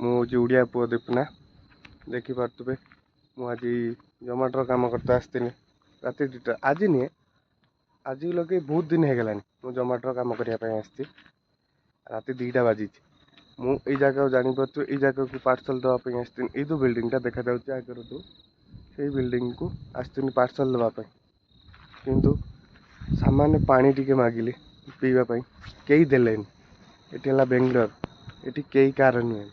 मुझे ओडिया पुओ दीपना देखिपे मुझे जोमेटो काम करते आसती राति 2टा आज नुहे आज लगे बहुत दिन हो गलानी मुझे जोमेटो काम करने आसती राति 2टा बाजी मुझे जगह जापर ये जगह को पार्सल देवाई आसती ये जो बिल्डिंग देखा जाऊँगी आगर तो से बिल्डिंग को आसती पार्सल देवाई किंतु सामान्य पानी टिके मागिली पीवाई कई देलेनी ये बेंगलोर ये कई कार नुहे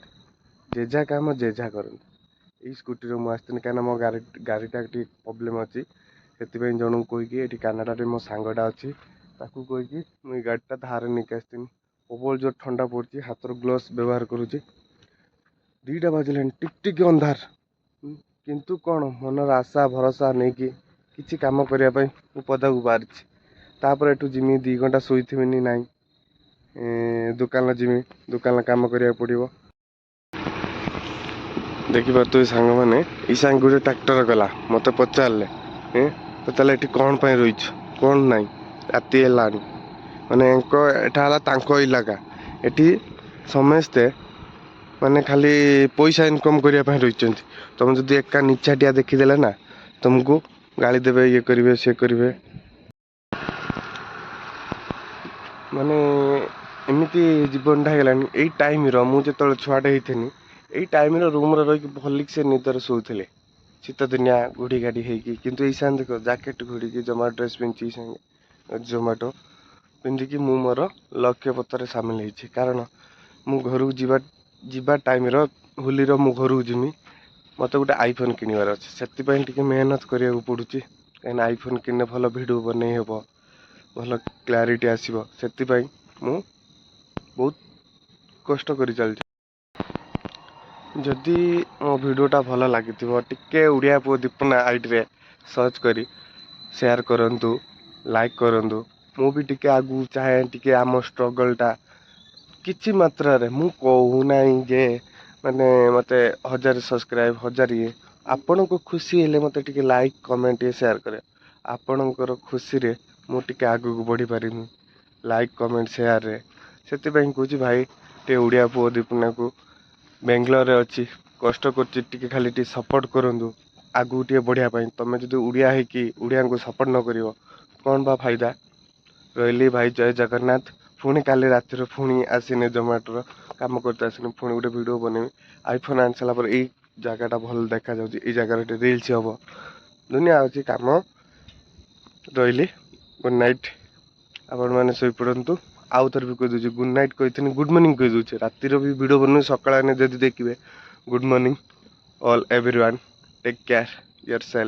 जेजा काम जेजा करते स्कूटी मुझे आसती कहीं मो गाड़ीटा प्रोब्लेम अच्छी से जन को ये कानाडा मो सांगटा अच्छी ताकू कहीकि मुझे गाड़ीटा धार नहीं आसती प्रबल जो ठंडा पड़ी हाथ ग्लोव्स व्यवहार करुँची 2टा बाजिले टिक अंधार किंतु कौन मनर आशा भरोसा नहीं कि काम करने पदा को बाहरी तापर एठू जिमी 2 घंटा शोनी ना दुकान जिमी दुकान काम करा पड़ो देखिपे सांग मैंने सांग गोटे ट्राक्टर गला मत पचारे पचारे ये कौन पर रही कौन ना राति है माने एटा इलाका ये समस्ते माने खाली पैसा इनकम करने रही तुम जब एका निचाटिया देखीदे ना तुमको गाली देवे ये करेंगे सी करेंगे माने एमती जीवनटा होगलानी यही टाइम मुझे छुआटे होती यही टाइम रूम रही भलिक से निदर शोले शीत दिनिया घोड़ी घाड़ी होकिंतु यही साथ देख जैकेट घोड़ी जोमेटो ड्रेस पिंधि जोमेटो पिंधिकी मु मोर लक्ष्य पथर सामिल होती कारण मु घर जीवा टाइम होली मु घर जिमी मत गोटे आईफोन किणवार अच्छे से मेहनत करा पड़ू कहीं आईफोन किने भल भिडियो बन हे भल क्लारिटी आसो से मु बहुत कष्ट कर चलती जदि मो भिडियोटा भल लगी टिके ओडिया पुओ दीपना आईडी रे सर्च करी शेयर करंतु लाइक करंतु मु भी टिके आगु चाहे टिके आम स्ट्रगलटा किछि मात्रा रे मु कहूना जे माने मते 1000 सब्सक्राइब 1000 ये आपण को खुशी हेले मते टिके लाइक कमेंट ये शेयर करे आपणकर खुशी रे मु टिके आगु को बढ़ी पारिमी लाइक कमेंट शेयर रे सेति कहूँ भाई टे ओडिया पुओ दीपना को बेंगलोर अच्छी कष्ट कर खाली टी सपोर्ट करूँ आगू टे बढ़िया तुम जो ओडिया ओडिया को सपोर्ट न कर कौन बा फायदा रही भाई जय जगन्नाथ पुणी काली रातिर पुणी आसने जोमेटोर काम करते आसने पुणी गोटे वीडियो बनैमी आईफोन आनी सारा पर यही जगहटा भल देखा जाऊँगी जगार रिल्स हम दुनिया अच्छी कम रही गुड नाइट आपण मैंने शोई पड़तु आउ थर भी कहीदे गुड नाइट कही गुड मॉर्निंग कहीदे रातिर भी वीडियो बनू सकाल जब देखिए good morning all everyone take care yourself.